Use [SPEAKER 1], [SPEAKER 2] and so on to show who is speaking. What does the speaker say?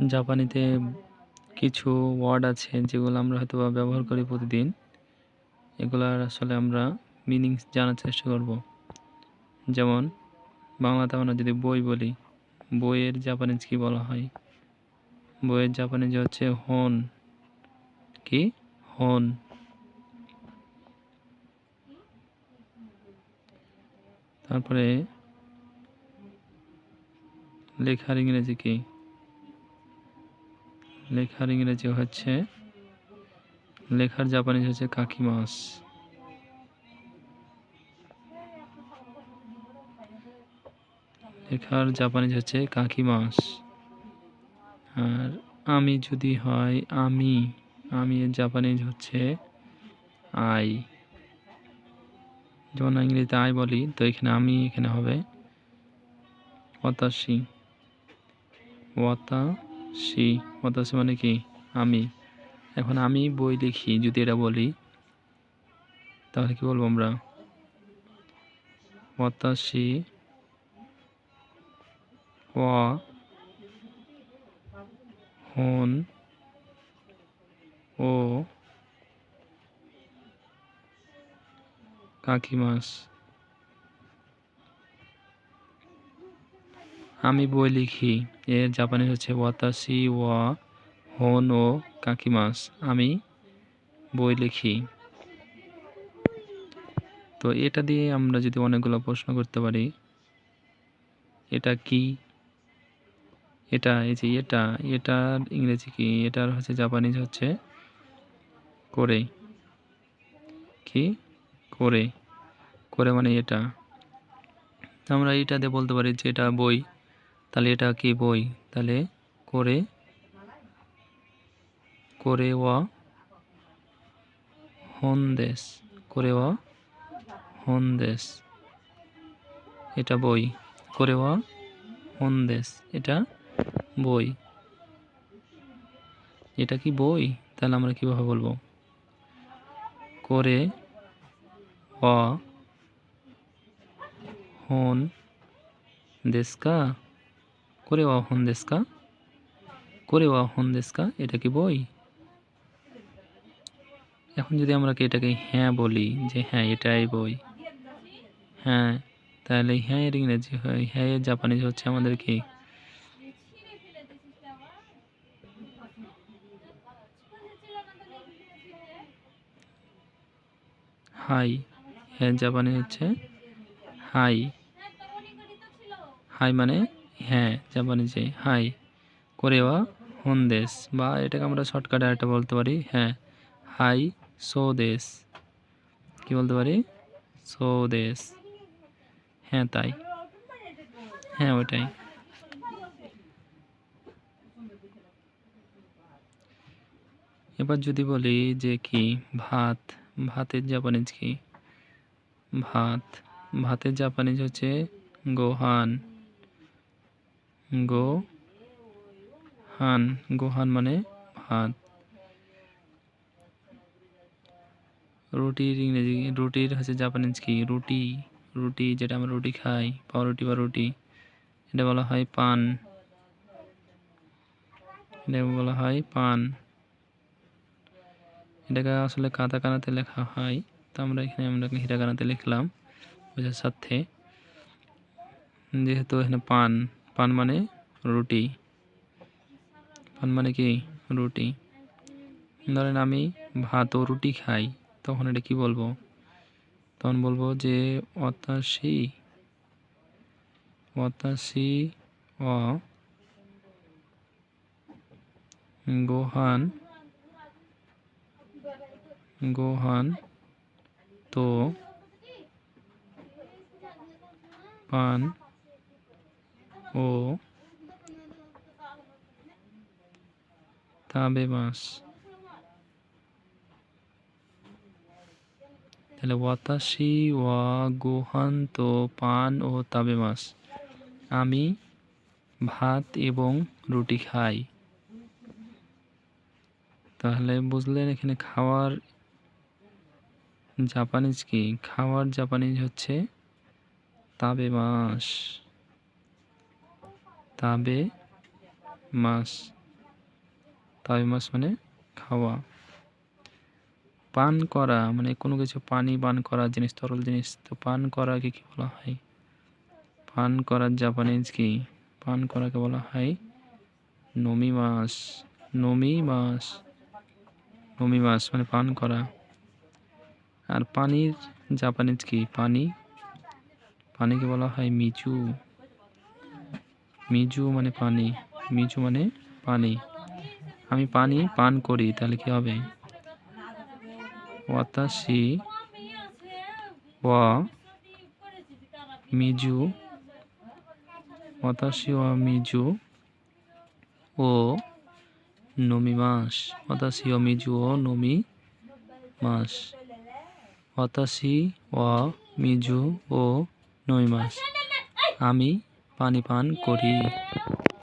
[SPEAKER 1] জাপানিতে কিছু ওয়ার্ড আছে যেগুলো আমরা হয়তো ব্যবহার করি প্রতিদিন। এগুলার আসলে আমরা মিনিংস জানার চেষ্টা করব। যেমন বাংলাতে আমরা যদি বই বলি, বইয়ের জাপানিজ কি বলা হয়? বইয়ের জাপানিজ হচ্ছে হন। কি? হন। তারপরে লেখার ইংরেজি কি? লেখার ইংরেজি হচ্ছে, লেখার জাপানিজ হচ্ছে কাকিমাস। লেখার জাপানিজ হচ্ছে কাকিমাস। আর আমি যদি হয় আমি, আমি এর জাপানিজ হচ্ছে আই। যেমন ইংরেজিতে আই বলি, তো এখানে আমি এখানে হবে ওয়াতাশি। ওয়াতাশি, ওয়াতাশি মানে কি? আমি। এখন আমি বই লিখি যদি এটা বলি, তাহলে কি বলবো আমরা? ওয়াতাশি ওয়া হন ও কাকিমাস। আমি বই লিখি এর জাপানি হচ্ছে ওয়াতাশি ওয়া হন ও কাকিমাস। আমি বই লিখি। তো এটা দিয়ে আমরা যদি অনেকগুলো প্রশ্ন করতে পারি, এটা কি? এটা, এই যে এটা, এটার ইংরেজি কি? এটার হচ্ছে জাপানিজ হচ্ছে করে। কি? করে। করে মানে এটা। আমরা এটা দিয়ে বলতে পারি যে এটা বই, তাহলে এটা কি? বই। তাহলে করে, করে ওয়া হন্দেস। করে ওয়া হন্দেস, এটা বই। করে ওয়া হন্দেস, এটা বই। এটা কি বই? তাহলে আমরা কিভাবে বলবো? করে ওয়া হন দেশকা। করে ওয়া হন দেশকা। করে ওয়া হন দেশকা, এটা কি বই? এখন যদি আমরা এটাকে হ্যাঁ বলি, যে হ্যাঁ এটাই বই, হ্যাঁ, তাহলে হ্যাঁ এর ইংরেজি হয়, হ্যাঁ এর জাপানিজ হচ্ছে আমাদের কি? হাই। হ্যাঁ জাপানিজ হচ্ছে হাই। হাই মানে হ্যাঁ জাপানিজে হাই। করেওয়া হন্দেস, বা এটাকে আমরা শর্টকাটে আরেকটা বলতে পারি, হ্যাঁ হাই সো দেশ। কি বলতে পারি? সো দেশ, হ্যাঁ তাই, হ্যাঁ ওইটাই। এবার যদি বলি যে কি ভাত, ভাতের জাপানিজ কি? ভাত, ভাতের জাপানিজ হচ্ছে গোহান। গোহান, গোহান মানে ভাত। রুটির ইংরেজি, রুটির হচ্ছে জাপানিজ কি? রুটি। রুটি, যেটা আমরা রুটি খাই, পাউরুটি বা রুটি, এটা বলা হয় পান। এটা বলা হয় পান। এটাকে আসলে কাতাকানাতে লেখা হয়, তো আমরা এখানে হিরাকানাতে লিখলাম বোঝার সাথে। যেহেতু এখানে পান, পান মানে রুটি। পান মানে কি? রুটি। ধরেন আমি ভাত ও রুটি খাই, তখন এটা কি বলবো? তখন বলবো যে ওয়াতাশি, ওয়াতাশি ওয়া গোহান, গোহান তো পান ও তাবেমাস। তাহলে ওয়াতাশি ওয়া গোহান তো পান ও তাবেমাস, আমি ভাত এবং রুটি খাই। তাহলে বুঝলেন এখানে খাওয়ার জাপানিজ কি? খাওয়ার জাপানিজ হচ্ছে তাবেমাস। তাবে মাস। তাবিমাস মানে খাওয়া। পান করা মানে কোনো কিছু পানি পান করা জিনিস, তরল জিনিস। তো পান করাকে কি বলা হয়? পান করার জাপানিজ কি? পান করাকে বলা হয় নমিমাস। নমিমাস, নমিমাস মানে পান করা। আর পানির জাপানিজ কি? পানি, পানিকে বলা হয় মিজু। মিজু মানে পানি, মিজু মানে পানি। আমি পানি পান করি, তাহলে কি হবে? ওয়াতাশি ওয়া মিজু, ওয়াতাশি ওয়া মিজু ও নমিমাস। ওয়াতাশি ওয়া মিজু ও নমিমাস। ওয়াতাশি ওয়া মিজু ও নমিমাস। আমি পানি পান করি।